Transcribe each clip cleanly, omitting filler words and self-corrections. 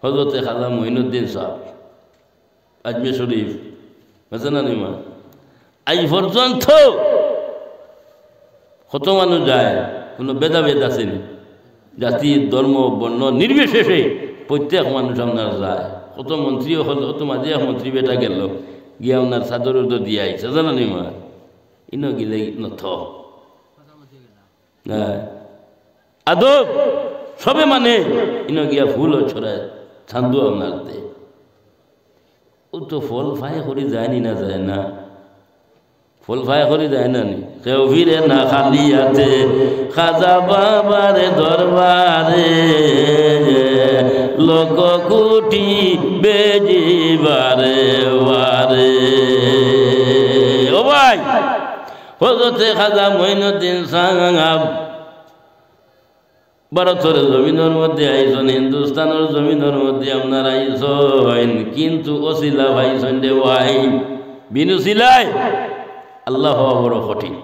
হজরতে খাজা মঈনুদ্দিন সাহেব আজমির শরীফ আছে না নিমা আজ পর্যন্ত কত মানুষ যায়, কোনো ভেদাভেদ আসেনি, জাতি ধর্ম বর্ণ নির্বিশেষে প্রত্যেক মানুষ আপনার যায়। কত মন্ত্রীও হল, কত মাঝে মন্ত্রী বেটা গেল গিয়ে আপনার চাদর উদর দিয়ে আইছে জানা নিমা ইনো গিলে নথ আদব সবে মানে ইনো গিয়া ফুলও ছড়ায় ছান্দু আপনার দে। ও তো ফল ফায় করে যায়নি না যায় না, ফল ফায় করে যায় না নি কেউ ফিরে না খালি আছে খাজা বাবারে দরবারে লোক কুটি বেজিবারে বারে। ও ভাই হযরতে খাজা মঈনুদ্দিন সাহেব ভারতের জমিনের মধ্যে আইসন, হিন্দুস্তানের জমিনের মধ্যে আপনার আইসন, কিন্তু ওসিলা ভাইসন দে ভাই বিনু সিলাই আল্লাহ হওয়া বড় কঠিন,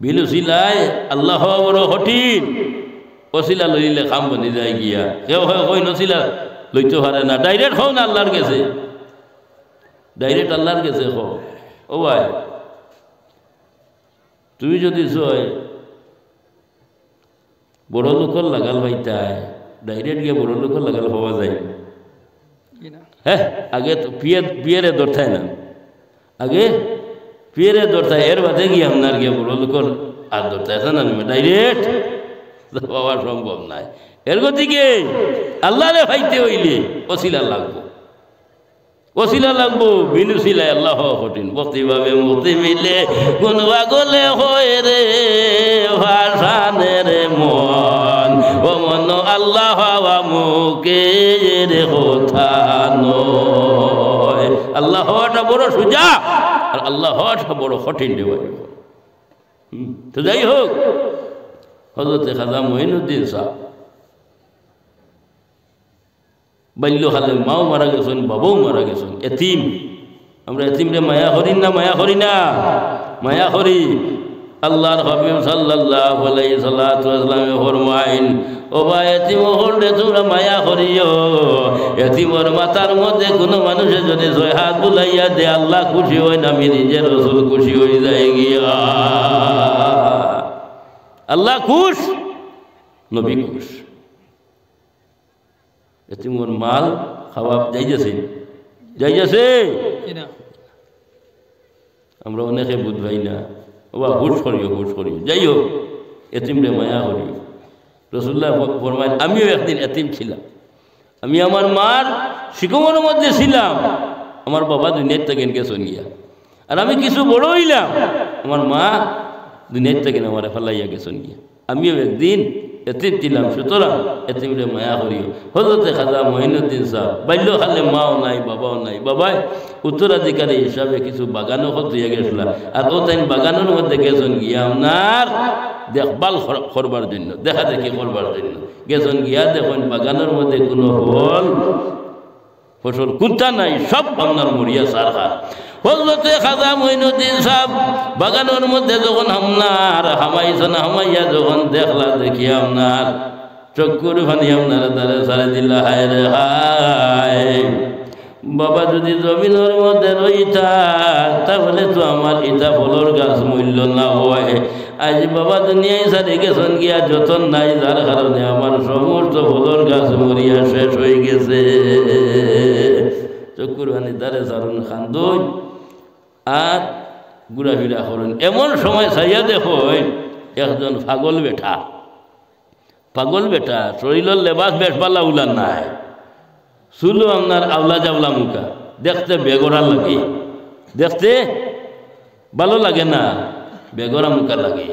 বিনু সিলাই আল্লাহ হওয়া বড় কঠিন। ওসিলা লইলে কাম বনি যায় গিয়া, কেউ হয় কই নসিলা লইতে পারে না, ডাইরেক্ট হও না আল্লাহর গেছে, ডাইরেক্ট আল্লাহর গেছে হও। ও ভাই তুমি যদি চয় বড় লোকের লাগাল ভাইতায় ডাইরেক্ট গিয়ে বড় লোকের লাগাল পাওয়া যায়। হ্যাঁ আগে তো পিয়ারে দরথায় না, আগে পিয়ারে দরথায়, এর বাদে গিয়ে আপনার গিয়ে বড় লোকের আর দরথায় আছে না ডাইরেক্ট পাওয়া সম্ভব নাই। এর গতিকে আল্লাহরে ভাইতে হইলে ওসিলা লাগবো, ওসিলা লাগবো, বিনু সিলায় আল্লাহ কঠিন। প্রতিভাবে মুক্তি মিলে গুনবা গলে হয় রে ভাষানে রে মন, ও মন আল্লাহ হওয়া মুখে রে কথা নয়। আল্লাহ হওয়াটা বড় সোজা আর আল্লাহ হওয়াটা বড় কঠিন রে ভাই। তো যাই হোক হযরতে খাজা মঈনুদ্দিন সাহেব বাল্যকালে মাও মারা গেছেন, বাবাও মারা গেছেন, এতিম। আমরা এতিমরে মায়া করি না, মায়া করি না, মায়া করি। আল্লাহর হাবিব সাল্লাল্লাহু আলাইহি সাল্লাতু ওয়াসাল্লামে ফরমাইন, ও ভাই এতিম হলে তোমরা মায়া করিও। এতিমের মাথার মধ্যে কোনো মানুষে যদি ছয় হাত বুলাইয়া দে আল্লাহ খুশি হয় না, আমি নিজের রাসূল খুশি হয়ে যায় গিয়া। আল্লাহ খুশ, নবী খুশ। এতিমের মাল খাওয়া যাইতেছে, যাইতেছে, আমরা অনেকে বুঝবাই না, বা হুশ করিও, হুশ করিও। যাই হোক এতিমরে মায়া করিও। রাসূলুল্লাহ ফরমায় আমিও একদিন এতিম ছিলাম, আমি আমার মার শিকমের মধ্যে ছিলাম, আমার বাবা দুনিয়ার থেকে গেছেন গিয়া, আর আমি কিছু বড় হইলাম, আমার মা দুনিয়ার থেকে আমার ফেলাইয়া গেছেন গিয়া। আমিও একদিন এতিম ছিলাম, সুতরাং এতিমরে মায়া করিও। হযরতে খাজা মঈনুদ্দিন সাহেব বাল্যকালে মাও নাই, বাবাও নাই। বাবাই উত্তরাধিকারী হিসাবে কিছু বাগানও হইয়া গেছিল, আর ও তাই বাগানের মধ্যে গেছেন গিয়া আপনার দেখভাল করবার জন্য, দেখা দেখি করবার জন্য গেছেন গিয়া। দেখুন বাগানের মধ্যে কোনো ফসল কুত্তা নাই, সব আপনার মরিয়া সারখার। হযরতে খাজা মঈনুদ্দিন সাহেব বাগানের মধ্যে যখন আপনার হামাইছেন, হামাইয়া যখন দেখলা দেখি আপনার চক্ষুর ফানি আপনার দ্বারা সারে দিলা, হায় রে হায়, বাবা যদি জমিনের মধ্যে রইতা তাহলে তো আমার ইটা ফলর গাছ মূল্য না হয়। আজ বাবা দুনিয়ায় সারি গেছেন গিয়া, যতন নাই, যার কারণে আমার সমস্ত ফলর গাছ মরিয়া শেষ হয়ে গেছে। চক্ষুর ফানি দ্বারে সারুন খান্দুন আর ঘুরাফিরা করুন। এমন সময় চাইয়া দেখো একজন পাগল বেটা, পাগল বেটা, শরীরের লেবাস বেশ পাল্লা উলান নাই, চুলো আপনার আওলা জাওলা মুখা, দেখতে বেগরা লাগে, দেখতে ভালো লাগে না, বেগরা মুখা লাগে।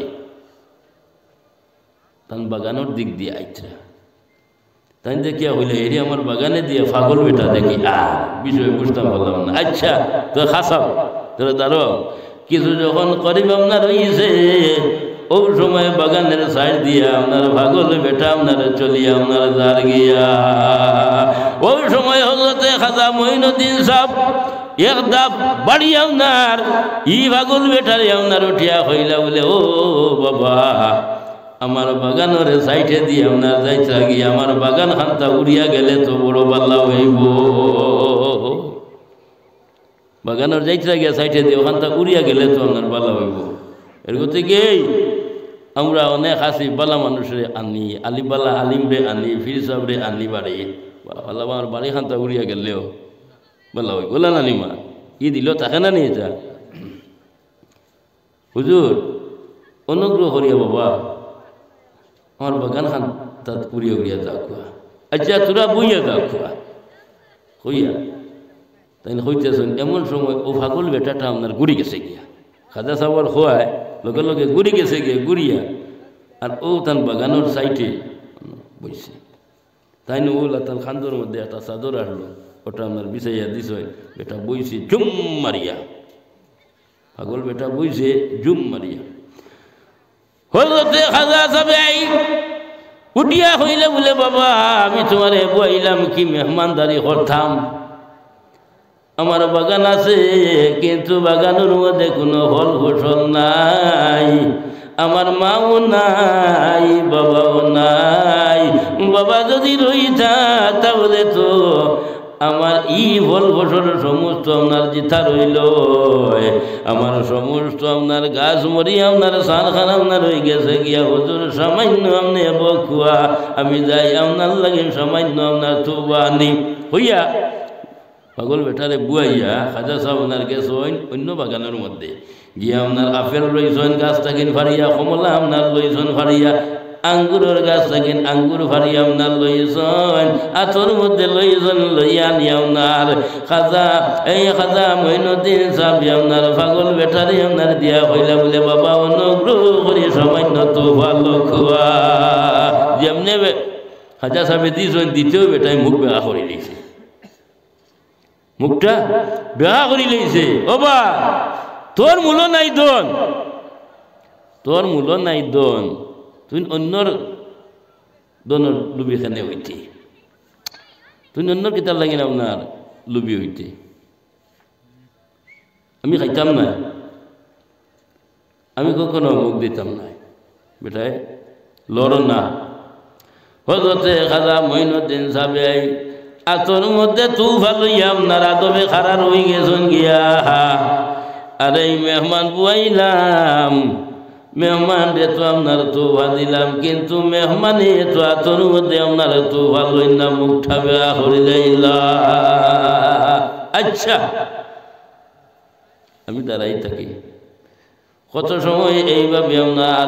তান বাগানোর দিক দিয়ে আইতরা, তাই দেখিয়া হইলে এরি আমার বাগানে দিয়ে পাগল বেটা দেখি, বিষয় বুঝতাম পারলাম না। আচ্ছা তো খাসাও তোরা দাঁড়ো, কিছু যখন করিব আপনার হইছে, ও সময় বাগানের সাইড দিয়ে আপনার পাগল বেটা আপনার চলিয়া আপনার দাঁড় গিয়া। ওই সময় হযরতে খাজা মঈনুদ্দিন সাহেব এক দাপ বাড়ি আপনার ই পাগল বেটারে আপনার উঠিয়া হইলা বলে, ও বাবা আমার বাগানের সাইডে দিয়ে আপনার যাইতে গিয়ে আমার বাগান খান্তা উড়িয়া গেলে তো বড় বাল্লা হইব। বাগানের যাইতে গিয়া সাইডে দিয়ে ওখানটা উড়িয়া গেলে তো আপনার বাল্লা হইব। এর গতিকে আমরা অনেক আছি বালা মানুষের আনি, আলিবালা আলিমরে আনি, ফির সাহেবরে আনি বাড়ি, বালা আমার বাড়ি খান্তা উড়িয়া গেলেও বালা হইব। বলা নানিমা ই দিল তাকে না নিয়ে যা হুজুর অনুগ্রহ করিয়া বাবা আমার বাগান খান তাত উড়িয়া উড়িয়া যাও খুয়া। আচ্ছা তোরা বইয়া যাও খুয়া হইয়া তাই হইতেছেন। এমন সময় ও ফাগল বেটাটা আপনার গুড়ি গেছে গিয়া, খাজা সাবর খোয়ায় লগে লগে গুড়ি গেছে গিয়ে গুড়িয়া, আর ও তার বাগানোর সাইডে বইছে। তাই না ওলা তার খান্দর মধ্যে একটা চাদর আসলো, ওটা আপনার বিছাইয়া দিছ, বেটা বইছে জুম মারিয়া, পাগল বেটা বইছে জুম মারিয়া। হজরতে খাজা সাহেব উঠিয়া হইলে বলে বাবা আমি তোমারে বইলাম কি মেহমানদারি করতাম, আমার বাগান আছে কিন্তু বাগানের মধ্যে কোনো ফল ফসল নাই, আমার মাও নাই বাবাও নাই। বাবা যদি রইতা তাহলে তো আমার ই ফল ফসল সমস্ত আপনার জিথা রইল, আমার সমস্ত আপনার গাছ মরি আপনার সারখান আপনার হয়ে গেছে গিয়া। হুজুর সামান্য আপনি বকুয়া আমি যাই আপনার লাগে সামান্য আপনার তুবা আনি হইয়া পাগল বেটারে বুয়াইয়া খাজা সাহেব আপনার গেছে অন্য বাগানের মধ্যে গিয়া আপনার আপেল লইছেন গাছ থাকেন ফাড়িয়া, কমলা আপনার লইছেন ফাড়িয়া, আঙ্গুরের গাছ থাকেন আঙ্গুর ফাড়িয়া আপনার লইছেন, আতর মধ্যে লইছেন লইয়া নিয়ে আপনার খাজা এই খাজা মঈনুদ্দিন সাহেব আপনার পাগল বেটারে আপনার দিয়া হইলা বলে বাবা অনুগ্রহ করি সামান্য তো ভালো খুয়া। যেমনে খাজা সাহেব দিয়েছেন দ্বিতীয় বেটায় মুখ বেড়া করে দিয়েছে, মুখটা বেহা করি লইছে। ও বা তোর মূল্য নাই দন, তোর মূল্য নাই দন, তুই অন্যর দনের লুবি খানে হইতে, তুই অন্যর কিতাব লাগে না আপনার লুবি হইতে। আমি খাইতাম না, আমি কখনো মুখ দিতাম না, বেটায় লড় না। হজরতে খাজা মঈনুদ্দিন সাহেব আতর মধ্যে তু ভালো আপনার আদবে খারাপ হয়ে গেছেন গিয়া। আরে মেহমান বুয়াইলাম, মেহমান রে তো আপনার তোফা দিলাম, কিন্তু মেহমানে তো আতর মধ্যে আপনার তোফা লই না, মুখটা বেয়া করে যাইলা। আচ্ছা আমি দাঁড়াই থাকি, কত সময় এইভাবে আপনার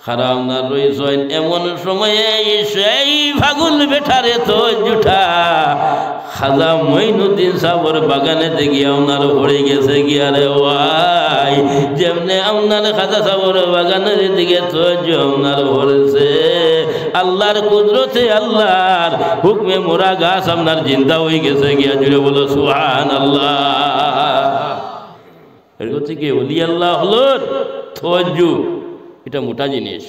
খারাপ আপনার রয়েছেন, এমন সময়ে সেই ফাগুল বেঠারে তো জুঠা খাজা মঈনুদ্দিন সাহেবের বাগানে গিয়া আপনার পড়ে গেছে গিয়া রে ওয়াই। যেমনে আপনার খাজা সাহেবের বাগানের দিকে তো আপনার ভরেছে, আল্লাহর কুদরতে আল্লাহর হুকমে মোরা গাছ আপনার জিন্দা হয়ে গেছে গিয়া। জুড়ে বলো সুবহানাল্লাহ। এর থেকে ওলি আল্লাহ হলোর তওয়াজ্জু, এটা মোটা জিনিস।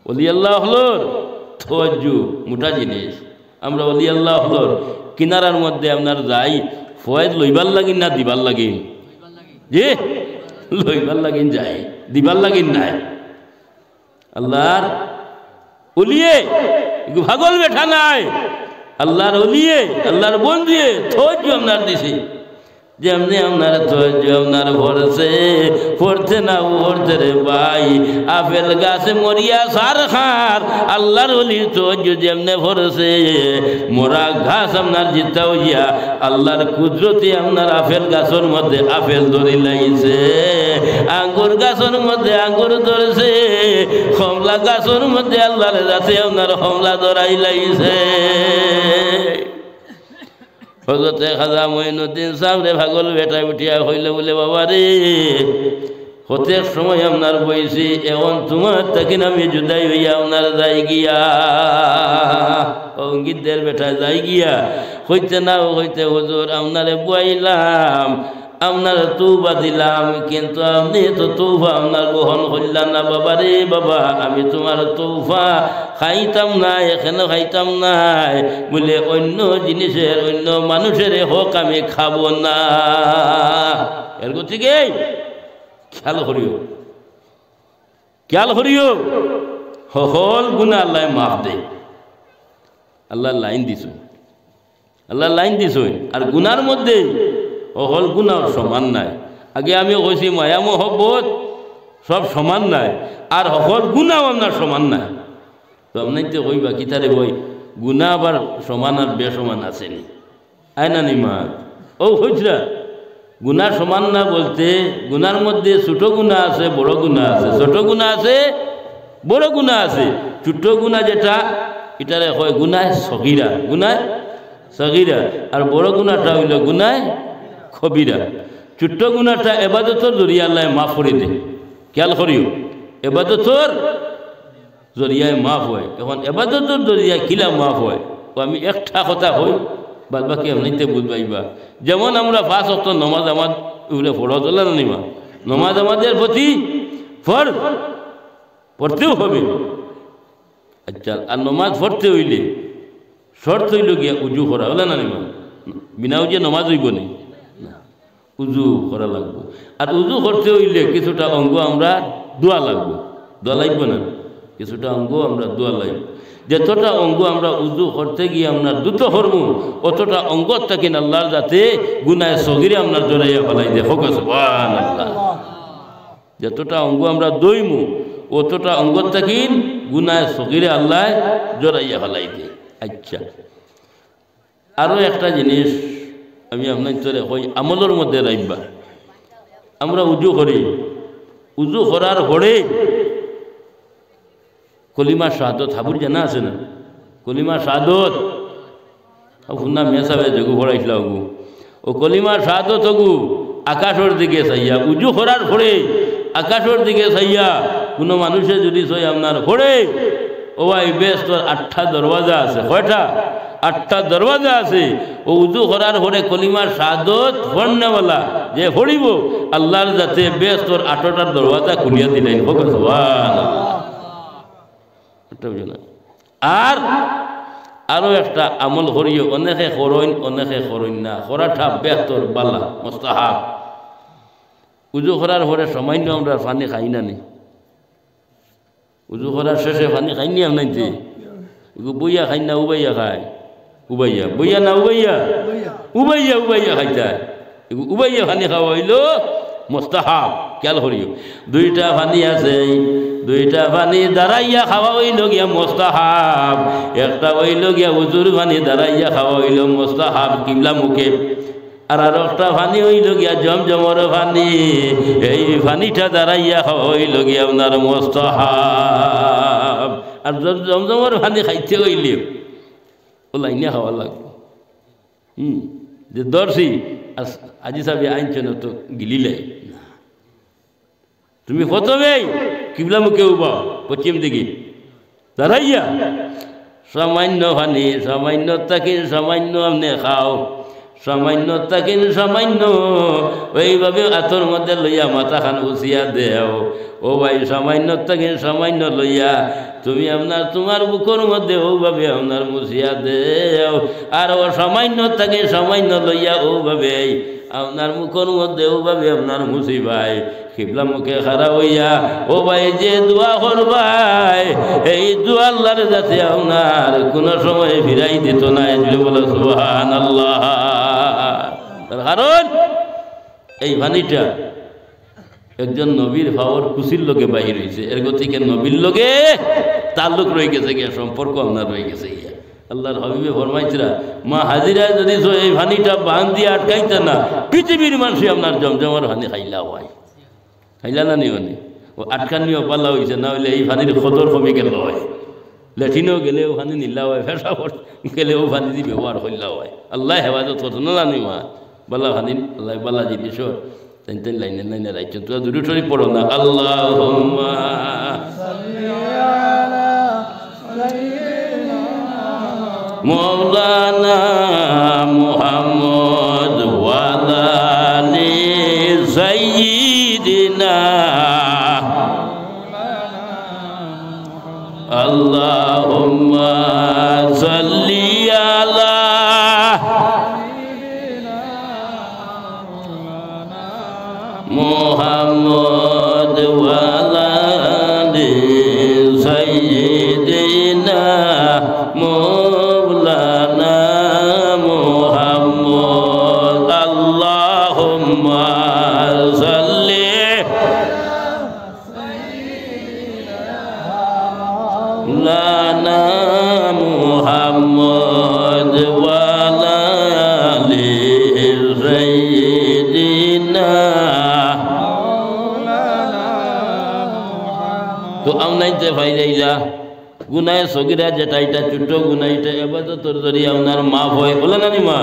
ওলি আল্লাহ হলোর তওয়াজ্জু মোটা জিনিস। আমরা ওলি আল্লাহ হলোর কিনারার মধ্যে আপনার যাই ফয়েজ লইবার লাগিন না দিবার লাগিন, যে লইবার লাগিন যাই দিবার লাগিন নাই। আল্লাহর ওলিয়ে ভাগল বেঠা নাই, আল্লাহর ওলিয়ে আল্লাহর বন্ধুয়ে তওয়াজ্জু আপনার দিছি। যেমনি আপনার তওয়াজ্জু আপনার ভরছে পড়তে না পড়তে রে ভাই, আপেল গাছে মরিয়া সার খার আল্লাহর ওলির তওয়াজ্জু যেমনে ভরছে, মোরা ঘাস আপনার জিতা হইয়া আল্লাহর কুদরতে আপনার আপেল গাছের মধ্যে আপেল ধরে লাইছে, আঙ্গুর গাছের মধ্যে আঙ্গুর ধরেছে, কমলা গাছের মধ্যে আল্লাহর যাতে আপনার কমলা ধরাই লাইছে। হজরতে খাজা মঈনুদ্দিন সাহেব রে পাগল বেটা উঠিয়া হইলে বলে বাবা রে প্রত্যেক সময় আপনার বইছি, এখন তোমার তাকিন আমি জুদাই হইয়া আপনার যাই গিয়া, অঙ্গিতদের বেটা যাই গিয়া হইতে না হইতে হুজুর আপনারে বুয়াইলাম, আপনার তৌবা দিলাম, কিন্তু আপনি তো তৌবা আপনার গ্রহণ করলেন না। বাবা রে বাবা আমি তোমার তৌবা খাইতাম না, এখানে খাইতাম না বলে অন্য জিনিসের অন্য মানুষের হোক আমি খাবো না। এর গতিকে খেয়াল করিও, খেয়াল করিও। সকল গুণা আল্লাহ মাফ দেয়। আল্লাহ লাইন দিছ, আল্লাহ লাইন দিছ। আর গুনার মধ্যে সকল গুণা সমান নাই। আগে আমি কইছি মায়া মহব্বত সব সমান নাই, আর সকল গুণাও আপনার সমান নাই। তো আপনার তো কইবা কিতারে বই গুণা আবার সমান আর বেসমান আসেনি, আয় না নিমা ও হইছরা গুণা সমান না বলতে গুনার মধ্যে ছোট গুণা আছে, বড় গুণা আছে। ছোট গুণা আছে, বড় গুণা আছে। ছোট গুণা যেটা এটারে হয় গুনায় সগীরা, গুনায় সগীরা। আর বড় গুণাটা হইল গুনায় কবিরা। ছোট্ট গুণাটা এবাদতর জরিয়া আল্লাহ মাফ করে দেয়। খেয়াল করিও, এবাদতর জরিয়ায় মাফ হয়। এখন এবাদতর জরিয়ায় কিলা মাফ হয় ও আমি একটা কথা হই, বাদ বাকি এমনিতে বুঝবাইবা। যেমন আমরা 5 ওয়াক্ত নমাজ আমাদ ওগুলো পড়া চলে না নিমা, নমাজ আমাদের প্রতি ফরজ, পড়তেও হবে। আচ্ছা, আর নমাজ পড়তে হইলে শর্ত হইল গিয়া উজু করা, হলে না নিমা? বিনা উজে নমাজ হইব না, উজু করা লাগবো। আর উজু করতে হইলে কিছুটা অঙ্গ আমরা দোয়া লাগবো, দোয়া লাগবে না? কিছুটা অঙ্গ আমরা দোয়া লাগবে। যতটা অঙ্গ আমরা উজু করতে গিয়ে আপনার দ্রুত হরমু, অতটা অঙ্গ থাকেন আল্লাহর যাতে গুনায় সগিরে আপনার জড়াইয়া ফেলাই দে। হোক সুবহানাল্লাহ। যতটা অঙ্গ আমরা দইমু অতটা অঙ্গ থাকেন গুনায় সগিরে আল্লাহ জড়াইয়া ফেলাই দে। আচ্ছা, আরও একটা জিনিস আমি আপনার চলে হই আমলের মধ্যে রাখবা। আমরা উজু করি, উজু করার পরে কলিমা শাহাদত হাবুর জানা আছে না? কলিমা শাহাদত শুননা মেসাবে জগু পড়াইছিল গু ও কলিমা শাহাদত গু আকাশের দিকে চাইয়া উজু করার পরে আকাশের দিকে চাইয়া কোনো মানুষের যদি চাই আপনার পড়ে ও ভাই বেশ তোর 8টা দরওয়াজা আছে। কয়টা? 8টা দরওয়াজা আছে। ও উজু করার পরে কলিমা শাহাদত পড়নেওয়ালা যে পড়িব আল্লাহর যাতে বেশ তোর 8টার দরওয়াজা খুলিয়া দিলেন। হোক সুবহানাল্লাহ। আর আরো একটা আমল করিও, অনেকে করইন অনেকে করইন না, করাটা বেহতর বালা মুস্তাহাব। উজু করার পরে সামান্য আমরা পানি খাই না নি? উজু করার শেষে পানি খাই নি আপনাইতে? বইয়া খাই না উবাইয়া খায়? উবাইয়া বইয়া না উবাইয়া? উবাইয়া উবাইয়া খাইতা। উবাইয়া পানি খাওয়া হইল মুস্তাহাব। খেয়াল করিও, 2টা পানি আছে, 2টা পানি দাঁড়াইয়া খাওয়া হইল গিয়া মুস্তাহাব, একটা হইল গিয়া উজুর পানি দাঁড়াইয়া খাওয়া হইল মুস্তাহাব কিবলা মুখে, আর একটা পানি হইল গিয়া জমজমর পানি, এই পানিটা দাঁড়াইয়া খাওয়া হইল গিয়া আপনার মুস্তাহাব। আর জমজমর পানি খাইতে হইলে ও লাইনে খাওয়া লাগবে। যে দর্শি আজি সাবি আইনছেন তো গিলিলে তুমি প্রথমেই কিবলা মুখে উবাও পশ্চিম দিকে দাঁড়াইয়া সামান্য পানি সামান্য তাকে সামান্য আপনি খাও, সামান্য তাকে সামান্য ওইভাবে হাতের মধ্যে লইয়া মাথা খান উচিয়া দেও। ও ভাই সামান্য তাকে সামান্য লইয়া তুমি আপনার তোমার বুকের মধ্যে ওভাবে আপনার মুছিয়া দেও। আর ও সামান্য তাকে সামান্য লইয়া ওভাবে আপনার মুখের মধ্যে ওভাবে আপনার মুছি ভাই কিবলা মুখে খাড়া হইয়া ও ভাই যে দোয়া করবাই এই দোয়া আল্লাহর যাতে আপনার কোনো সময় ফিরাই দিত না। এই বলে সুবহানাল্লাহ। কারণ এই পানিটা একজন নবীর ভাবর খুশির লোকে বাহির হয়েছে, এর থেকে নবীর লোকে তাল্লুক রয়ে গেছে গিয়া, সম্পর্ক আপনার রয়ে গেছে গিয়া। আল্লাহর হাবিবে ফরমাইছিরা মা হাজিরায় যদি এই পানিটা বাঁধ দিয়ে আটকাইতে না পৃথিবীর মানুষই আপনার জমজমার পানি খাইলা হয়, খাইলা না নিওনি ও আটকানিও পাল্লা হয়েছে, না হইলে এই পানির খদর কমে গেল হয়, লেট্রিনেও গেলেও পানি নিলা হয়, ফেসাফর গেলেও পানি দিয়ে ব্যবহার করলা হয়। আল্লাহ হেফাজত করতো না জানি মা বালা পানি আল্লাহ বালা জিনিস তেন লাইনে লাইনে রাখছো তোরা দুটো শরীফ পড়ো না। আল্লাহুম্মা মওলানা মুহাম্মদ ওয়া আলি সাইয়্যিদিনা আল্লাহুম্মা সাল্লি আলা মুহাম্মদ ওয়া আলি সাইয়্যিদিনা পাইতে পাই যাইলা গুনায় সগিরা যেটা এটা ছোট গুনাহ এটা ইবাদতের জরিয়া আপনার মাফ হয় বলে না নিমা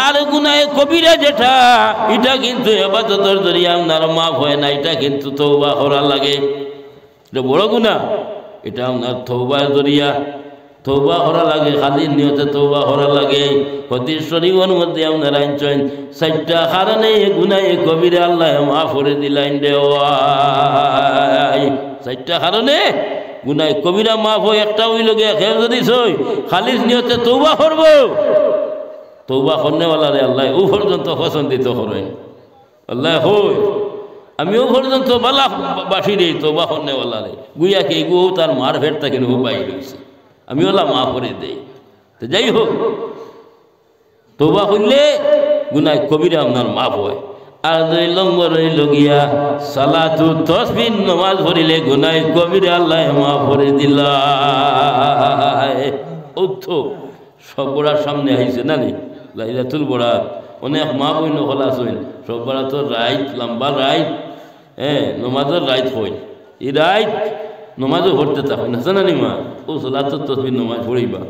আর গুনায় কবিরা যেটা এটা কিন্তু ইবাদতের জরিয়া আপনার মাফ হয় না এটা কিন্তু তওবা করা লাগে এটা বড় গুনাহ এটা আপনার তওবার জরিয়া তওবা করা লাগে খালি নিয়তে তওবা করা লাগে হাদিস শরীফের মধ্যে আপনারা আনছেন চারটা কারণে গুনাহে কবিরা আল্লাহ মাফ করে দিলেন দেওয়াই চারটা কারণে গুনাহে কবিরা মাফ হয় একটা হইল গিয়া কেউ যদি সই খালিস নিয়তে তওবা করব তওবা করনেওয়ালারে আল্লাহ ও পর্যন্ত পছন্দিত করেন আল্লাহ হই আমিও পর্যন্ত বালা বাসি দেই তওবা করনেওয়ালারে গুইয়া কে গো তার মার ভেট থেকে ও পাই রয়েছে আমি ওলা মাফ করে দেই তো যাই হোক তওবা করলে গুনাহে কবিরা আপনার মাফ হয় আর 2 নম্বর হইল গিয়া সালাতু তাসবিহ নামাজ পড়িলে গুনাহে কবিরা আল্লাহ মাফ করে দিলায় উত্থ সব বড়ার সামনে আইছে না নি লাইলাতুল বরাত অনেক মা বইন হলাস হইন সব বড়া তো রাইত লম্বা রাইত নমাজের রাইত হই এই রাইত নমাজও পড়তে থাকো না জানা নি মা ও সালাতু তাসবিহ নামাজ পড়িবা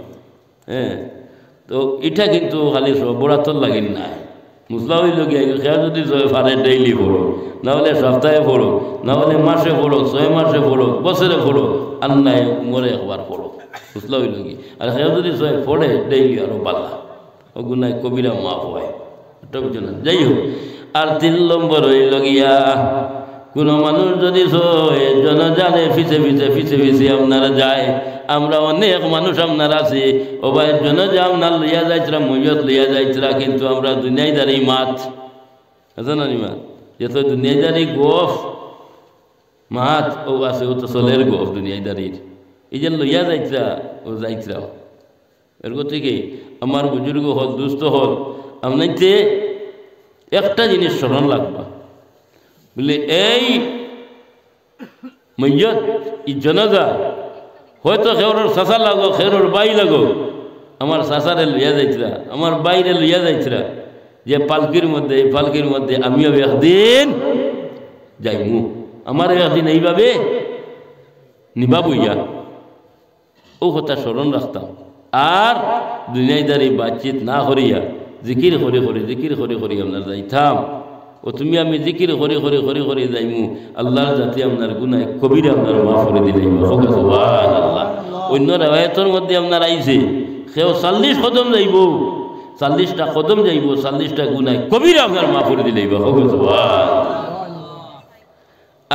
তো এটা কিন্তু খালি সব বড়াতর লাগিন না মুসলা হইল গিয়া খেয়াল যদি পারে ডেইলি পড়ো না হলে সপ্তাহে পড়ো না হলে মাসে পড়ো 6 মাসে পড়ো বছরে পড়ো আর নাই মরে একবার পড়ো মুসলা হইল কি আর খেয়াল যদি পড়ে ডেইলি আরো বালা ও গুনাহে কবিরা মাফ হয় এটা বুঝো না যাই হোক আর 3 নম্বর হইল গিয়া কোনো মানুষ যদি জনজানে পিছে আপনারা যায় আমরা অনেক মানুষ আপনার আছি ও ভাই জনজা আপনার লইয়া যাইছিলাম মইয়ত লইয়া যাইছিলাম কিন্তু আমরা দুনিয়াদারি মাত আছে না নিমা যেত দুনিয়াদারি গোফ মাত ও আছে ও তো চলের গোফ দুনিয়াদারির এই যে লইয়া যাইছিলা ও যাইছিলাম এর থেকে আমার বুজুর্গ হল দুস্থ হল আপনাকে একটা জিনিস স্মরণ লাগবা বলে এই মইয়ত ই জনজা হয়তো খেউরের চাষা লাগো খেউরের বাই লাগো আমার চাষারে লইয়া যাইছিলা আমার বাইরে লইয়া যাইছিলা যে পালকির মধ্যে আমিও একদিন যাইমু আমার একদিন এইভাবে নিবা বইয়া ও কথা স্মরণ রাখতাম আর দুনিয়াদারি বাতচিত না করিয়া জিকির করে আপনার যাইতাম ও তুমি আমি জিকির করে যাইমু আল্লাহর জাতি আপনার গুনাহ কবিরা আপনার মাফ করে দিলেন সুবহানাল্লাহ অন্য রাওয়ায়াতের মধ্যে আপনার আইছে সেও 40 কদম যাইব 40টা কদম যাইব 40টা গুনাহ কবিরা আপনার মাফ করে দিলেন সুবহানাল্লাহ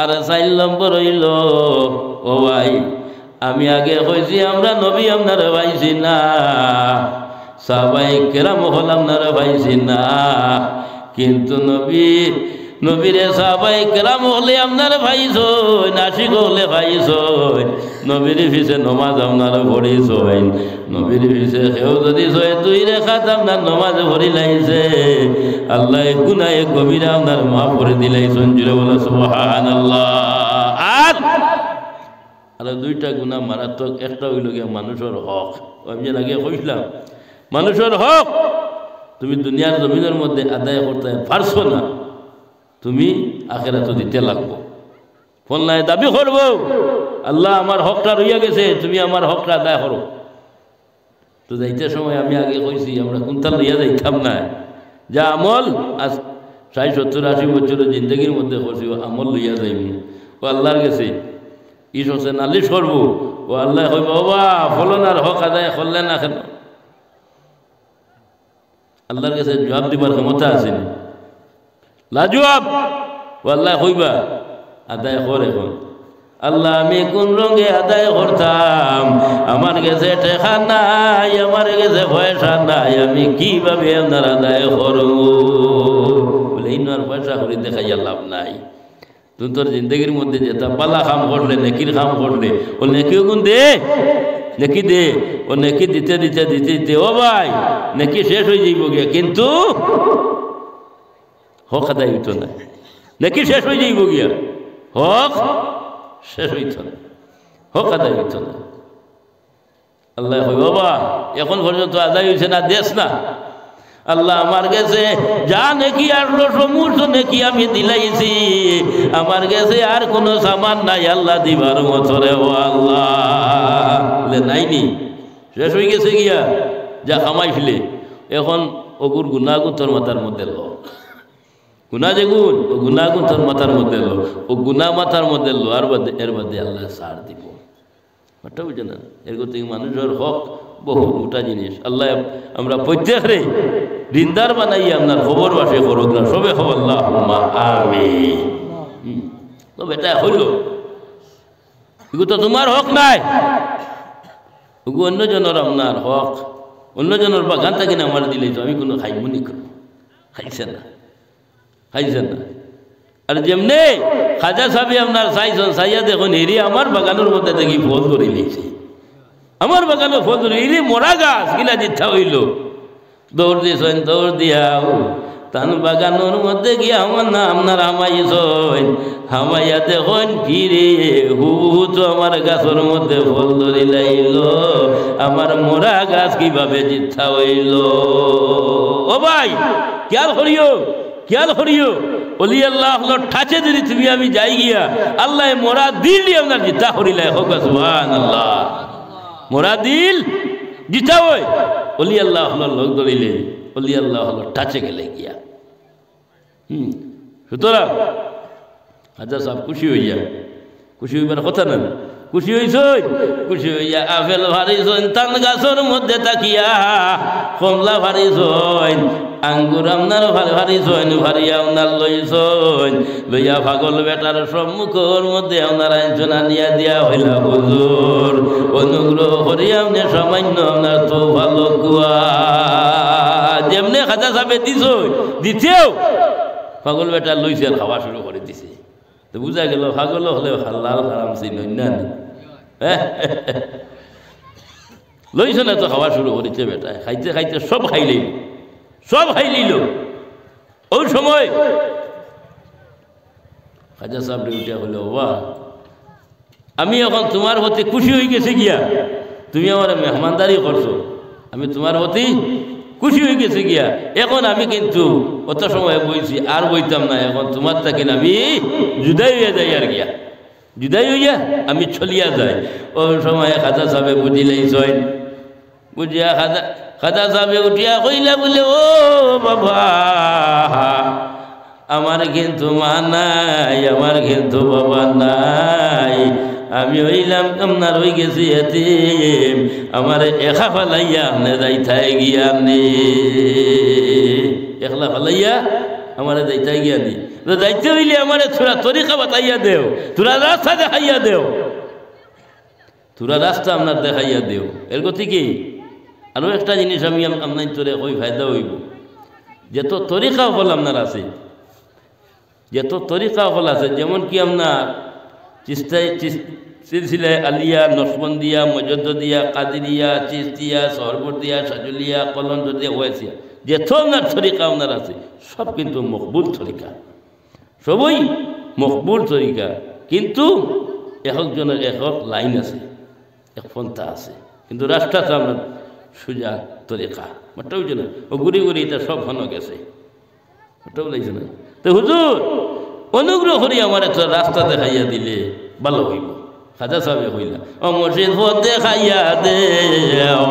আর 4 নম্বর হইল ও ভাই আমি আগে কইছি আমরা নবী আপনার পাইছি না সাহাবায়ে কেরাম হল আপনার পাইছি না কিন্তু নবীরে সাহাবায়ে কেরাম হলে আপনার ভাইছই নাসিক হলে ভাইছই নবীর পিছে নমাজ আপনার পড়িছই নবীর পিছে কেউ যদি 2 রাকাত আপনার নমাজ পড়ি লাইছে আল্লাহ গুনাহে কবিরা আপনার মাফ করে দিলাইছেন জুড়ে বলে সুবহানাল্লাহ আর 2টা গুনাহ মারাত্মক একটা হইল গিয়া মানুষের হক আমি যে আগে কইলাম মানুষের হক তুমি দুনিয়ার জমিনের মধ্যে আদায় করতে পারছো না তুমি আখিরাতে দিতে লাগবো ফোনলায় দাবি করব আল্লাহ আমার হকটা রইয়া গেছে তুমি আমার হকটা আদায় করো তো যাইতে সময় আমি আগে কইছি আমরা কোনটা লইয়া যাইতাম না যা আমল আজ 60-70-80 বছরের জিন্দগির মধ্যে করছি আমল লইয়া যাইবি ও আল্লাহর গেছে ইস হচ্ছে নালিশ করবো ও আল্লাহ কইব বাবা ফলনার হক আদায় করলেন না কেন আল্লাহর কাছে জবাব দিবার ক্ষমতা আছে লাজবাব ও আল্লাহ কইবা আদায় কর এখন আল্লাহ আমি কোন রঙে আদায় করতাম আমার কাছে টাকা নাই আমার কাছে পয়সা নাই আমি কিভাবে আপনার আদায় করব বলে ইনার পয়সা করে দেখাইয়া লাভ নাই তুই তোর জিন্দগির মধ্যে যেটা পালা কাম করলে নেকির কাম করলে ও নেকিও গুণ দে নেকি দে ও নেকি দিতে ও ভাই নেকি শেষ হয়ে যাইব গিয়া কিন্তু হক আদায় হইত না নেকি শেষ হয়ে যাইব গিয়া হক শেষ হইত না হক আদায় হইত না আল্লাহ কই বাবা এখন পর্যন্ত আদায় হইছে না দেশ না আল্লাহ আমার কাছে যা নেকি আসলো সমস্ত নেকি আমি দিলাইছি, আমার কাছে আর কোনো সামান নাই আল্লাহ দিবার মতো রে ও আল্লাহ। নাইনি, শেষ হয়ে গেছে গিয়া যা কামাইছিলে, এখন ওগুর গুণাগুণ তোর মাথার মধ্যে লো, গুণা যে গুণ ও গুণাগুণ তোর মাথার মধ্যে লো, ও গুণা মাথার মধ্যে লো, আর বাদে এর বাদে আল্লাহ সার দিব। ওটা বুঝে না, এর গতি মানুষের হক বহু মোটা জিনিস। আল্লাহ আমরা প্রত্যেকরে দিনদার বানাই আপনার খবর বাসে করুক না, সবে খবর আল্লাহুম্মা আমিন। তো বেটা হইল এগুলো তো তোমার হক নাই, ওগুলো অন্যজনের আপনার হক, অন্যজনের বাগান থেকে না আমার দিলে তো আমি কোনো খাইবনি করবো, খাইছেন না, খাইছেন না। আর যেমনি খাজা সাহেব আপনার চাইছেন, চাইয়া দেখুন এরি আমার বাগানের মধ্যে দেখি ফল ধরে নিয়েছে, আমার বাগানে ফল ধরে এরি মরা গাছ গিলা দিচ্ছা হইল, দৌড় দিয়েছেন, দৌড় দিয়া তান বাগানোর মধ্যে গিয়া আমার না আপনার হামাইছেন, হামাইয়া দেখুন ফিরে হু তো আমার গাছের মধ্যে ফল ধরে লাইল, আমার মরা গাছ কিভাবে দিচ্ছা হইল। ও ভাই খেয়াল করিও, খেয়াল করিও, বলি আল্লাহ ঠাচে দিলি তুমি আমি যাই গিয়া আল্লাহ মোরা দিল আপনার জিতা করিলাই হোক সুবহানাল্লাহ, মোরা দিল জিতা ওই বলি আল্লাহ লোক ধরিলে বলি আল্লাহ ঠাচে গেলে গিয়া। সুতরাং হাজার সাহেব খুশি হইয়া, খুশি হইবার কথা না, খুশি হইছ, খুশি হইয়া আপেল ভারিছেন তান গাছের মধ্যে তাকিয়া, কমলা ভারিছেন, আঙ্গুর আপনার ভারিছেন, ভারিয়া আপনার লইছেন, লইয়া পাগল বেটার সম্মুখের মধ্যে আপনার আইনজনা নিয়া দিয়া হইলা হুজুর অনুগ্রহ করি আপনি সামান্য আপনার তো ভালো কুয়া। যেমনি খাজা সাহেব দিছ দিতেও পাগল বেটা লইছে আর খাওয়া শুরু করে দিছে, তো বুঝা গেল পাগল হলে হাল্লাল হারাম চিন না, লইছে না তো খাওয়া শুরু করেছে বেটা, খাইতে খাইতে সব খাইলেই, সব খাইলিল। ওই সময় খাজা সাহেব উঠে হলো, বাবা আমি এখন তোমার প্রতি খুশি হয়ে গেছি গিয়া, তুমি আমার মেহমানদারি করছো, আমি তোমার প্রতি খুশি হয়ে গেছি গিয়া, এখন আমি কিন্তু অত সময় বইছি আর বইতাম না, এখন তোমার থাকেন আমি জুদাই হইয়া যাই আর গিয়া, জুদাই হইয়া আমি চলিয়া যাই। ওই সময় খাজা সাহেব বুঝিলেইছেন, বুঝিয়া খাজা সাহেব উঠিয়া কইলা বলে, ও বাবা আমার কিন্তু মা নাই, আমার কিন্তু বাবা নাই, আমি হইলাম আপনার হয়ে গেছি এতিম, আমার একা ফালাইয়া আপনি যাইতাই গিয়া নি, একলা ফালাইয়া আমার যাইতাই গিয়া নি, যাইতে হইলে আমার তোরা তরিকা বাতাইয়া দেও, তোরা রাস্তা দেখাইয়া দেও, তোরা রাস্তা আপনার দেখাইয়া দেও। এর গতি কি আরও একটা জিনিস আমি আপনার তোরে ওই ফায়দা হইব, যত তরিকা হল আপনার আছে, যত তরিকা হল আছে, যেমন কি আপনার সিলসিলায় আলিয়া, নকশবন্দিয়া, মজদ্দিয়া, কাদিরিয়া, চিস্তিয়া, সহরবর্দিয়া, সাজুলিয়া, কলন্দরিয়া, ওয়াসিয়া, যত আপনার তরিকা আপনার আছে সব কিন্তু মকবুল তরিকা, সবই মকবুল তরিকা, কিন্তু একজনের একক লাইন আছে, এক পন্থা আছে, কিন্তু রাস্তাটা আপনার সোজা তরিকা, ওটা বুঝছে না, ও ঘুরি ঘুরি এটা সব ঘন গেছে, ওটা বলেছে না। তো হুজুর অনুগ্রহ করি আমার একটা রাস্তা দেখাইয়া দিলে ভালো হইব। খাজা সাহেব হইলা, ও মুর্শিদ পথ দেখাইয়া দেও,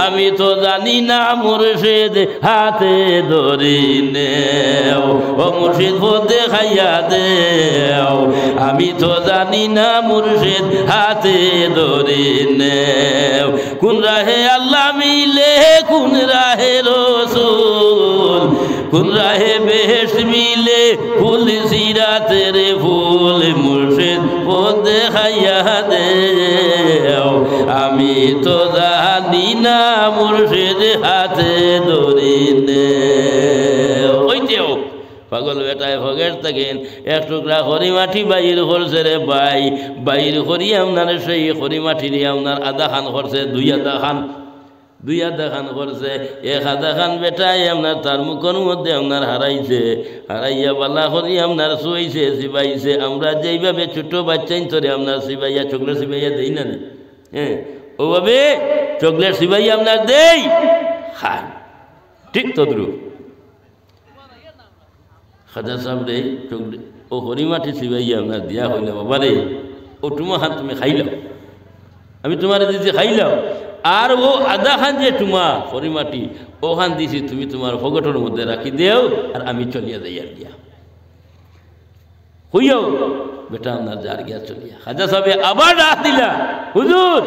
আমি তো জানি না মুর্শিদ হাতে ধরি নেও, ও মুর্শিদ পথ দেখাইয়া দেও, আমি তো জানি না মুর্শিদ হাতে ধরি নেও, কোন রাহে আল্লাহ মিলে কোন রাহে রসুল, কোন রাহে বেহেশত মিলে ফুল সিরাতের ফুল, মুর্শিদ পথ দেখাইয়া দেও, আমি তো জানি না মুর্শিদ হাতে ধরি নেও। ওইতেও পাগল বেটায় ভগের থাকেন, এক টুকরা খড়ি মাটি বাইর করছে রে ভাই, বাইর করি আপনার সেই খড়ি মাটি দিয়ে আপনার আধা খান করছে, দুই আধা খান করছে, এক আধা খান বেটায় আপনার তার মুখের মধ্যে আপনার হারাইছে, হারাইয়া বালা করি আপনার শুয়েছে, সিবাইছে, আমরা যেইভাবে ছোট বাচ্চাই ধরে আপনার সিবাইয়া চকলেট সিবাইয়া দেই না, ওভাবে চকলেট সিবাইয়া আপনার দেই খান, ঠিক তদ্রুপ খাজা সাহেব রে চোখ ও হরিমাটি শিবাইয়া আপনার দিয়া হইলে বাবা রে ও টুমা খান তুমি খাইলাও আমি তোমার দিছি খাইলাও আর ও আধা খান যে টুমা হরিমাটি ও খান দিছি তুমি তোমার ফগটের মধ্যে রাখি দেও আর আমি চলিয়া যাই আর দিয়া হইয়াও বেটা আপনার যার গিয়া চলিয়া খাজা সাহেব আবার ডাক দিলা হুজুর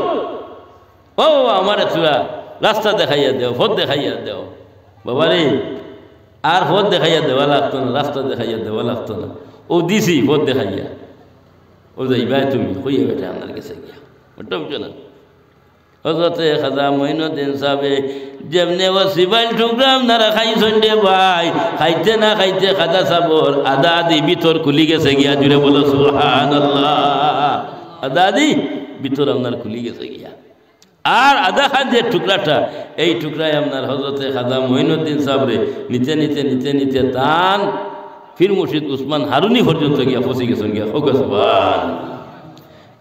ও আমার চূড়া রাস্তা দেখাইয়া দেও ভোট দেখাইয়া দেও বাবা রে আর ভোট দেখাইয়া দেওয়া লাগতো না রাস্তা দেখাইয়া দেওয়া লাগতো না ও দিছি ভোট দেখাইয়া ও যাইবাই তুমি হইয়া বেটা আপনার কাছে গিয়া ওটা বুঝছো না হজরতে খাজা মঈনুদ্দিন সাহেবে যেমনি ও সিবাইল টুকরা আপনারা খাইছেন রে ভাই খাইতে না খাইতে খাজা সাহেবর আদা আদি ভিতর খুলি গেছে গিয়া জুড়ে বলো সুবহানাল্লাহ আদা আদি ভিতর আপনার খুলি গেছে গিয়া আর আদা খান যে টুকরাটা এই টুকরায় আপনার হজরতে খাজা মঈনুদ্দিন সাহেবরে নিতে নিতে নিতে নিতে তান ফির মুর্শিদ উসমান হারুনি পর্যন্ত গিয়া ফসি গেছেন গিয়া হোক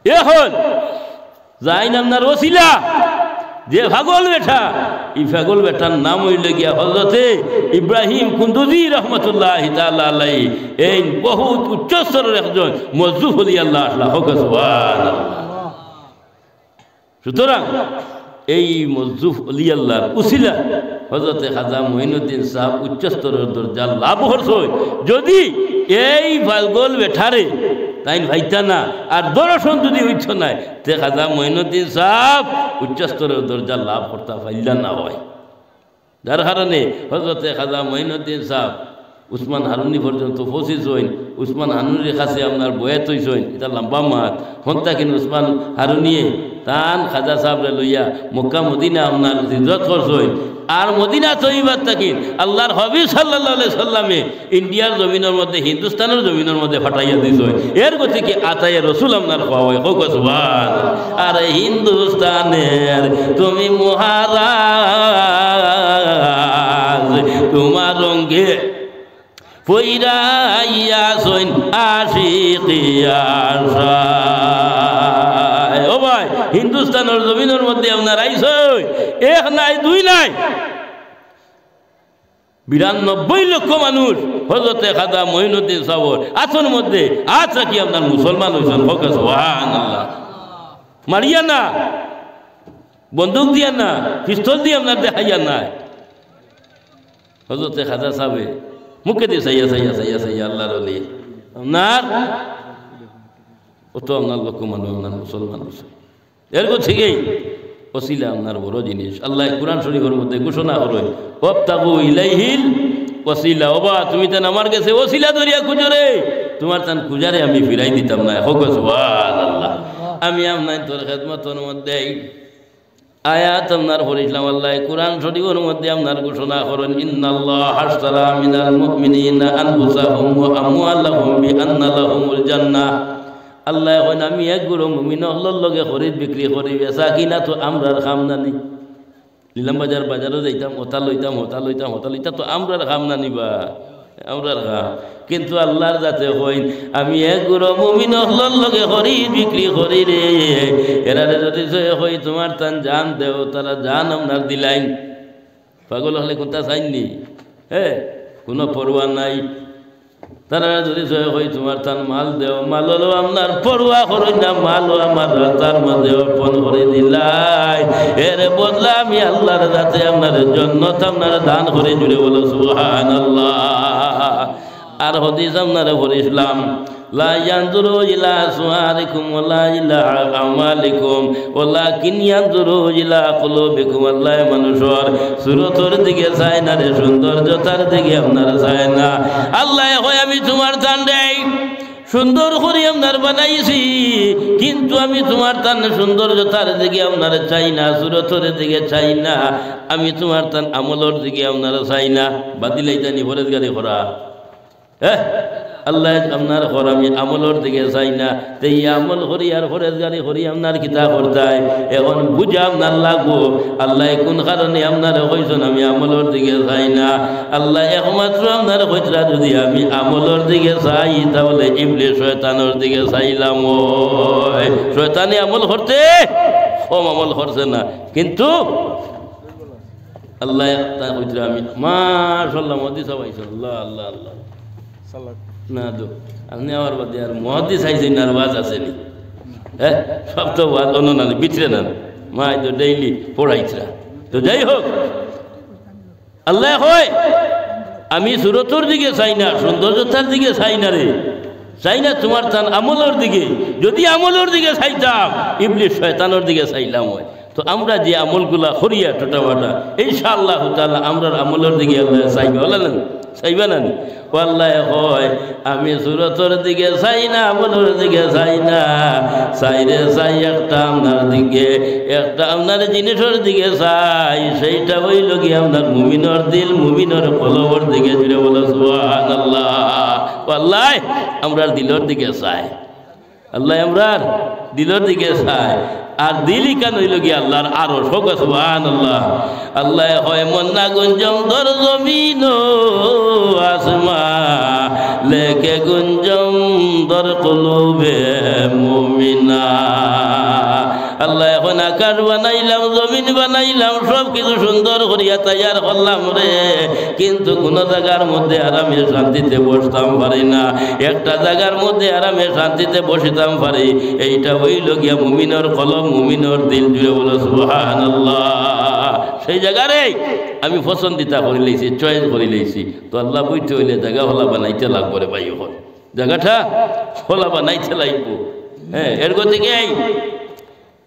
এখন যাইন আপনার ওসিলা যে পাগল বেটা এই পাগল বেটার নাম হইলে গিয়া হজরতে ইব্রাহিম কুন্দুজি রহমতুল্লাহ তাআলা আলাইহি এই বহুত উচ্চস্তরের একজন মজদুফ ওলি আল্লাহ আল্লাহ হোক সুতরাং এই মজদুফ অলি আল্লাহর উসিলা হজরতে খাজা মঈনুদ্দিন সাহেব উচ্চস্তরের দরজা লাভ করছে যদি এই পাগল বেঠারে তাই ভাইতা না আর দর্শন যদি হইত না তে খাজা মঈনুদ্দিন সাহেব উচ্চস্তরের দরজা লাভ করতে পাইলা না হয় যার কারণে হজরতে খাজা মঈনুদ্দিন সাহেব উসমান হারুনি পর্যন্ত পৌঁছিস হইন উসমান হারুনির কাছে আপনার বয়াত হইসইন এটা লম্বা মাত হন্তা কিন্তু উসমান হারুনিয়ে তান খাজা সাহেবরে লইয়া মক্কা মদিনা আপনার হিজরত করছইন আর মদিনা তৈবার থাকি আল্লাহর হাবিব সাল্লাল্লাহু আলাইহি সাল্লামে ইন্ডিয়ার জমিনের মধ্যে হিন্দুস্তানের জমিনের মধ্যে ফাটাইয়া দিছইন এর গতিকে আতায়ে রসুল আপনার খাওয়াই হোক সুবহান আর হিন্দুস্তানের তুমি মহারাজ তোমার রঙ্গে পইরাইয়া সইন আশিকিয়ার ও ভাই হিন্দুস্তানের জমিনের মধ্যে আপনার আইসই এক নাই দুই নাই 92 লক্ষ মানুষ হযরতে খাজা মঈনুদ্দিন সাহেবের আসন মধ্যে আজ কি আপনার মুসলমান হইছেন হোক সুবহানাল্লাহ মারিয়া না বন্দুক দিয়া না পিস্তল দিয়ে আপনার দেখাইয়া নাই হযরতে খাজা সাহেব মুখে দিয়ে সাইয়া সাইয়া সাইয়া সাইয়া আল্লাহর ওলি আপনার ও তো আপনার লক্ষ মানুষ আপনার মুসলমান এরকম ঠিকই ওসিলা আপনার বড় জিনিস আল্লাহ কুরআন শরীফের মধ্যে ঘোষণা করেন ওয়াবতাগু ইলাইহিল ওসিলা ওবা তুমি তান আমার কাছে ওসিলা ধরিয়া খুঁজো রে তোমার তান খুঁজারে আমি ফিরাই দিতাম না হোক সুবহানাল্লাহ আমি আপনার তোর খেদমতের মধ্যে আয়াত আপনার পড়িলাম আল্লাহ কুরআন শরীফের মধ্যে আপনার ঘোষণা করেন ইন্নাল্লাহা হাশতারা মিনাল মুমিনিনা আনফুসাহুম ওয়া আমওয়ালাহুম বিআন্না লাহুমুল জান্নাহ আল্লাহ কইন আমি এক গুরু মুমিন হলর লগে খরিদ বিক্রি করি বেচা কিনা তো আমরার কাম নানি নিলাম বাজারে যাইতাম হতা লইতাম তো আমরার কাম নানিবা আমরার কাম কিন্তু আল্লাহর যাতে হইন আমি এক গুরু মুমিন হলর লগে খরিদ বিক্রি করি রে এরারে যদি হই তোমার তান জান দেও তারা জান আপনার দিলাইন পাগল হলে কোনটা চাইননি হ্যাঁ কোনো পরোয়া নাই তারা যদি হই তোমার তান মাল দেও মাল হলো আপনার পড়ুয়া করই না মালও আমার রাস্তার মধ্যে অর্পণ করে দিলাই এর বদলা আমি আল্লাহর যাতে আপনার জন্য আপনার দান করে জুড়ে বলো সুবহানাল্লাহ আর হদিস আপনারা পড়িলাম লা ইয়ানজুরু ইলা সুআরিকুম ওয়ালা ইলা আমালিকুম ওয়ালাকিন ইয়ানজুরু ইলা কুলুবিকুম আল্লাহ মানুষের সুরতের দিকে চায় না রে সৌন্দর্যতার দিকে আপনারা চায় না আল্লাহ হয় আমি তোমার দান দেই সুন্দর করে আপনার বানাইছি কিন্তু আমি তোমার তান সৌন্দর্যতার দিকে আপনারা চাই না সুরতের দিকে চাই না আমি তোমার তান আমলের দিকে আপনারা চাই না বাদিলাই জানি ফরেজগারি করা হ্যাঁ আল্লাহ আপনার ঘর আমি আমলের দিকে চাই না তো এই আমল করি আর ফরেজগারি করি আপনার কিতা করতায় এখন বুঝা আপনার লাগবো আল্লাহ কোন কারণে আপনার কইছেন আমি আমলের দিকে চাই না আল্লাহ একমাত্র আপনার কইতরা যদি আমি আমলের দিকে চাই তাহলে ইবলিস শয়তানের দিকে চাইলাম শয়তানি আমল করতে কম আমল করছে না কিন্তু আল্লাহ তা কইতরা আমি মাশাআল্লাহ মুহাদ্দিস আইছো আল্লাহ আল্লাহ আল্লাহ না দো আপনি আমার বাদে আর মুহাদ্দিস আইছেন আর ওয়াজ আসেনি হ্যাঁ সব তো ওয়াজ অন্য বিতরে না মা তো ডেইলি পড়াইছরা তো যাই হোক আল্লাহ হয় আমি সুরতর দিকে চাই না সৌন্দর্যতার দিকে চাই না রে চাই না তোমার তান আমলের দিকে যদি আমলের দিকে চাইতাম ইবলিস শয়তানের দিকে চাইলাম হয় তো আমরা যে আমলগুলা করিয়া টোটামাটা ইনশাআল্লাহ তাআলা আমরার আমলের দিকে আল্লাহ চাইবে বলেন চাইবে না আল্লাহ হয় আমি সুরতর দিকে চাই না আমলের দিকে চাই না চাই রে চাই একটা আপনার দিকে একটা আপনার জিনিসের দিকে চাই সেইটা হইল কি আপনার মুমিনের দিল মুমিনের কলবের দিকে জুড়ে বলো সুবহানাল্লাহ আল্লাহ আমরার দিলের দিকে চাই আল্লাহ আমরার দিলের দিকে চাই আর দিলি কেন হইল কি আল্লাহর আরো শোক সুবহানাল্লাহ আল্লাহ হয় মন্না গুঞ্জম দর জমিন আসমা লেকে গুঞ্জম দর কলবে মুমিনা আল্লাহ এখন আকাশ বানাইলাম জমিন বানাইলাম সব কিছু সুন্দর করিয়া তৈয়ার করলাম রে কিন্তু কোন জায়গার মধ্যে আরামে শান্তিতে বসতাম পারি না একটা জায়গার মধ্যে আরামে শান্তিতে বসিতাম পারি এইটা হইল গিয়া মুমিনের কলম মুমিনের দিল জুড়ে বলো সুবহানাল্লাহ সেই জায়গারে আমি পছন্দিতা করে লইছি চয়েস করে লইছি তো আল্লাহ বইতে হইলে জায়গা হলা বানাইতে লাগবো রে ভাই হল জায়গাটা হলা বানাইতে লাগবো হ্যাঁ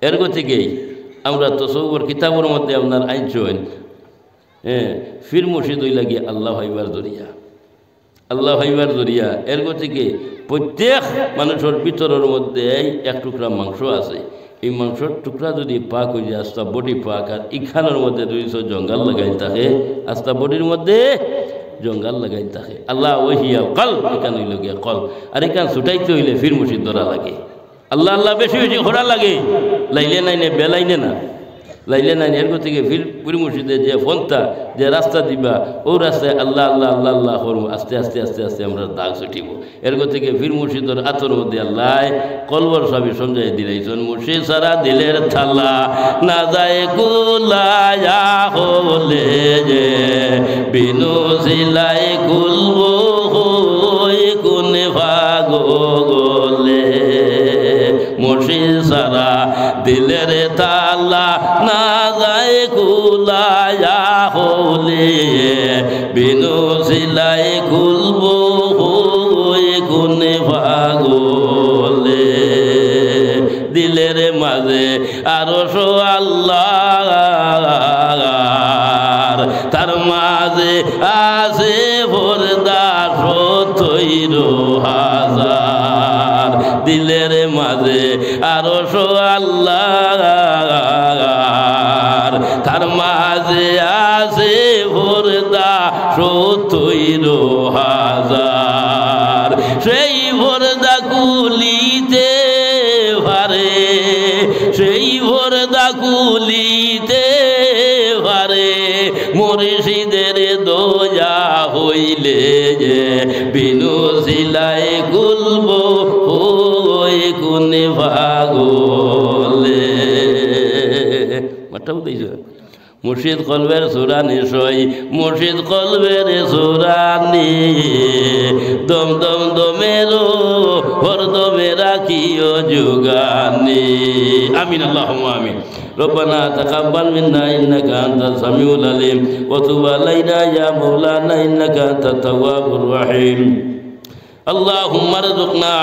এর গতিকেই আমরা তো সৌবর কিতাবের মধ্যে আপনার আইনছেন হ্যাঁ ফির মুর্শিদ হই লাগিয়ে আল্লাহ হইবার জরিয়া এর গতিকে প্রত্যেক মানুষের ভিতরের মধ্যে এক টুকরা মাংস আছে এই মাংসের টুকরা যদি পাক হয়ে যায় আস্তা বডি পাক আর ইখানের মধ্যে যদি জঙ্গাল লাগাই থাকে আস্তা বডির মধ্যে জঙ্গাল লাগাই থাকে আল্লাহ ওহিয়া কল এখান হইল গিয়া কল আর এখান ছুটাইতে হইলে ফির মুর্শিদ ধরা লাগে আল্লাহ আল্লাহ বেশি বেশি ঘোরা লাগে লাইলে নাই নে বেলাইনে না লাইলে নাই এর থেকে পুরি মুর্শিদে যে ফোনটা যে রাস্তা দিবা ও রাস্তায় আল্লাহ আল্লাহ আল্লাহ আল্লাহ করবো আস্তে আস্তে আস্তে আস্তে আমরা দাগ ছুটিব এর থেকে ফির মুর্শিদের আতর মধ্যে আল্লাহ কলবর সবই সমঝাই দিলেছেন মুর্শিদ সারা দিলের থালা না যায় কুলায়া হলে যে বিনু সিলাই কুলবো কোন ভাগলে মুর্শিদ সারা দিলের তালা না যায় কুলায়া হলে বিনু সিলাই খুলবো কোন ভাগলে দিলের মাঝে আরো আল্লাহ তার মাঝে আছে ভরদা সতৈর হাজার দিলের মাঝে আরো আল্লাহ তার মাঝে আছে ভরদা সতৈর হাজার সেই ভরদা কুলিতে পারে সেই ভরদা কুলিতে পারে মুর্শিদের দোয়া হইলে যে বিনু সিলাই গুলবো কোন ভাগলে মাঠটা বুঝতেছ মুর্শিদ কলবের সুরানি সই মুর্শিদ কলবের সুরানি দম দম দমেরো হরদমে রাখিও যুগানি আমিন আল্লাহুম্মা আমিন ربنا تقبل منا إنك أنت السميع العليم وتب علينا يا مولانا إنك أنت التواب الرحيم اللهم ارزقنا